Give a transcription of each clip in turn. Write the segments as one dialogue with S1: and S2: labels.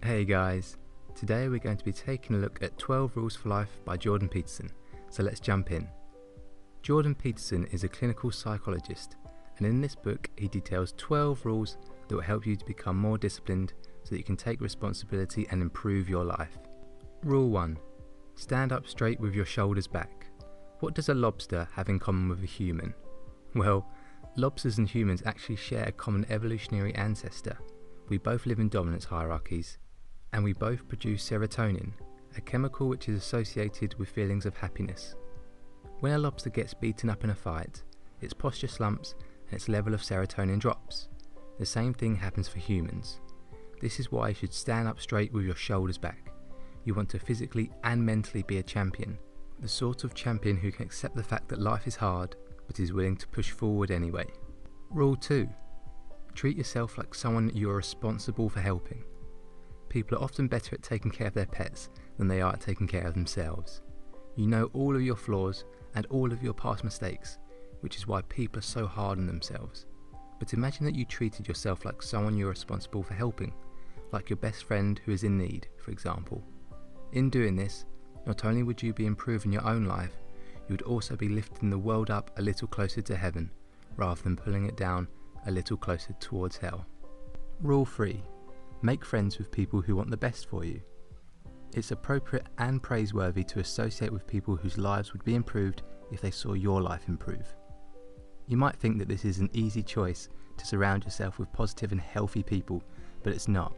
S1: Hey guys, today we're going to be taking a look at 12 Rules for Life by Jordan Peterson, so let's jump in. Jordan Peterson is a clinical psychologist, and in this book he details 12 rules that will help you to become more disciplined so that you can take responsibility and improve your life. Rule 1. Stand up straight with your shoulders back. What does a lobster have in common with a human? Well, lobsters and humans actually share a common evolutionary ancestor. We both live in dominance hierarchies, and we both produce serotonin, a chemical which is associated with feelings of happiness. When a lobster gets beaten up in a fight, its posture slumps and its level of serotonin drops. The same thing happens for humans. This is why you should stand up straight with your shoulders back. You want to physically and mentally be a champion, the sort of champion who can accept the fact that life is hard but is willing to push forward anyway. Rule 2. Treat yourself like someone you are responsible for helping. People are often better at taking care of their pets than they are at taking care of themselves. You know all of your flaws and all of your past mistakes, which is why people are so hard on themselves. But imagine that you treated yourself like someone you're responsible for helping, like your best friend who is in need, for example. In doing this, not only would you be improving your own life, you would also be lifting the world up a little closer to heaven, rather than pulling it down a little closer towards hell. Rule 3. Make friends with people who want the best for you. It's appropriate and praiseworthy to associate with people whose lives would be improved if they saw your life improve. You might think that this is an easy choice to surround yourself with positive and healthy people, but it's not.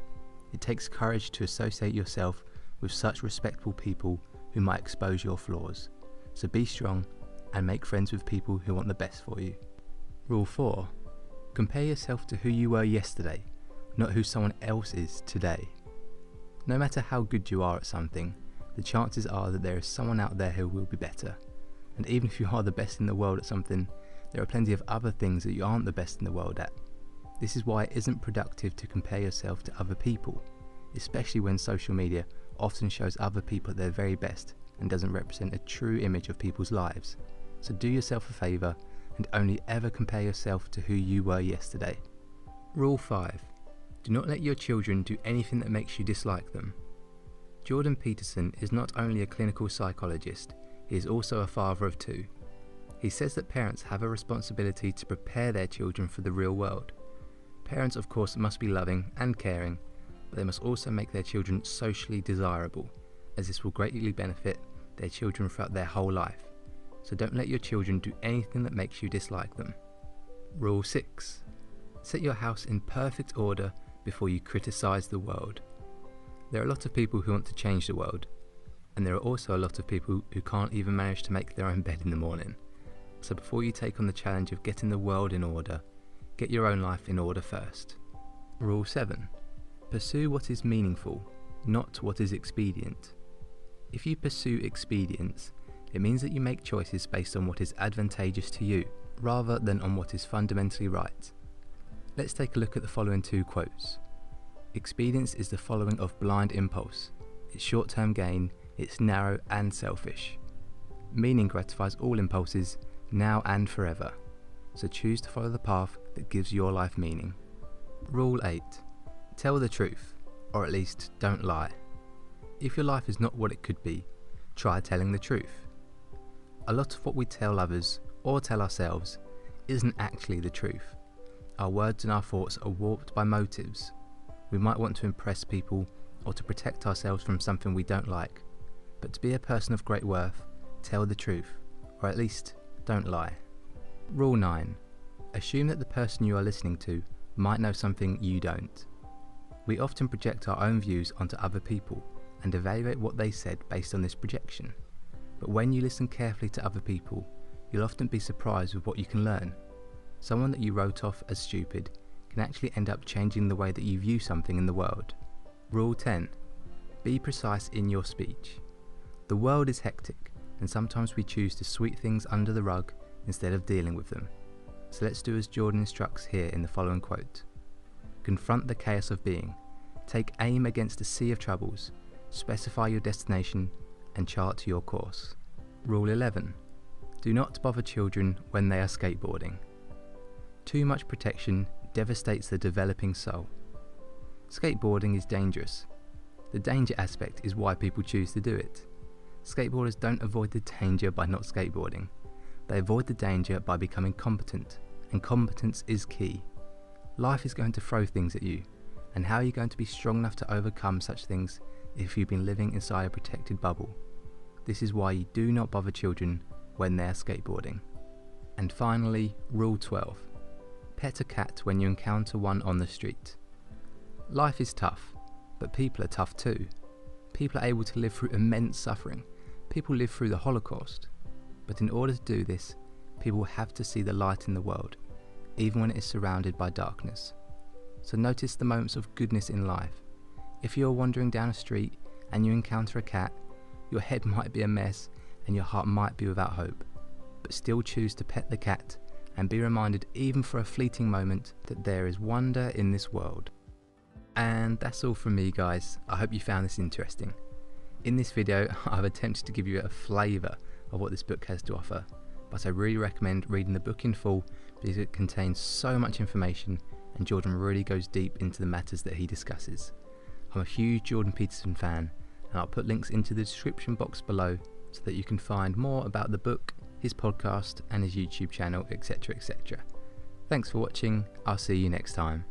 S1: It takes courage to associate yourself with such respectable people who might expose your flaws. So be strong and make friends with people who want the best for you. Rule 4. Compare yourself to who you were yesterday, not who someone else is today. No matter how good you are at something, the chances are that there is someone out there who will be better. And even if you are the best in the world at something, there are plenty of other things that you aren't the best in the world at. This is why it isn't productive to compare yourself to other people, especially when social media often shows other people at their very best and doesn't represent a true image of people's lives. So do yourself a favour and only ever compare yourself to who you were yesterday. Rule 5. Do not let your children do anything that makes you dislike them. Jordan Peterson is not only a clinical psychologist, he is also a father of 2. He says that parents have a responsibility to prepare their children for the real world. Parents, of course, must be loving and caring, but they must also make their children socially desirable, as this will greatly benefit their children throughout their whole life. So don't let your children do anything that makes you dislike them. Rule 6. Set your house in perfect order before you criticise the world. There are a lot of people who want to change the world, and there are also a lot of people who can't even manage to make their own bed in the morning. So before you take on the challenge of getting the world in order, get your own life in order first. Rule 7. Pursue what is meaningful, not what is expedient. If you pursue expedience, it means that you make choices based on what is advantageous to you, rather than on what is fundamentally right. Let's take a look at the following 2 quotes. Expedience is the following of blind impulse. It's short-term gain, it's narrow and selfish. Meaning gratifies all impulses, now and forever. So choose to follow the path that gives your life meaning. Rule 8. Tell the truth, or at least don't lie. If your life is not what it could be, try telling the truth. A lot of what we tell others, or tell ourselves, isn't actually the truth. Our words and our thoughts are warped by motives. We might want to impress people or to protect ourselves from something we don't like. But to be a person of great worth, tell the truth, or at least don't lie. Rule 9. Assume that the person you are listening to might know something you don't. We often project our own views onto other people and evaluate what they said based on this projection. But when you listen carefully to other people, you'll often be surprised with what you can learn. Someone that you wrote off as stupid can actually end up changing the way that you view something in the world. Rule 10. Be precise in your speech. The world is hectic, and sometimes we choose to sweep things under the rug instead of dealing with them. So let's do as Jordan instructs here in the following quote. Confront the chaos of being. Take aim against a sea of troubles. Specify your destination and chart your course. Rule 11. Do not bother children when they are skateboarding. Too much protection devastates the developing soul. Skateboarding is dangerous. The danger aspect is why people choose to do it. Skateboarders don't avoid the danger by not skateboarding. They avoid the danger by becoming competent, and competence is key. Life is going to throw things at you, and how are you going to be strong enough to overcome such things if you've been living inside a protected bubble? This is why you do not bother children when they're skateboarding. And finally, Rule 12. Pet a cat when you encounter one on the street. Life is tough, but people are tough too. People are able to live through immense suffering. People live through the Holocaust. But in order to do this, people have to see the light in the world, even when it is surrounded by darkness. So notice the moments of goodness in life. If you are wandering down a street and you encounter a cat, your head might be a mess and your heart might be without hope. But still choose to pet the cat and be reminded, even for a fleeting moment, that there is wonder in this world. And that's all from me, guys. I hope you found this interesting. In this video, I've attempted to give you a flavour of what this book has to offer, but I really recommend reading the book in full because it contains so much information and Jordan really goes deep into the matters that he discusses. I'm a huge Jordan Peterson fan, and I'll put links into the description box below so that you can find more about the book, his podcast and his YouTube channel, etc. etc. Thanks for watching. I'll see you next time.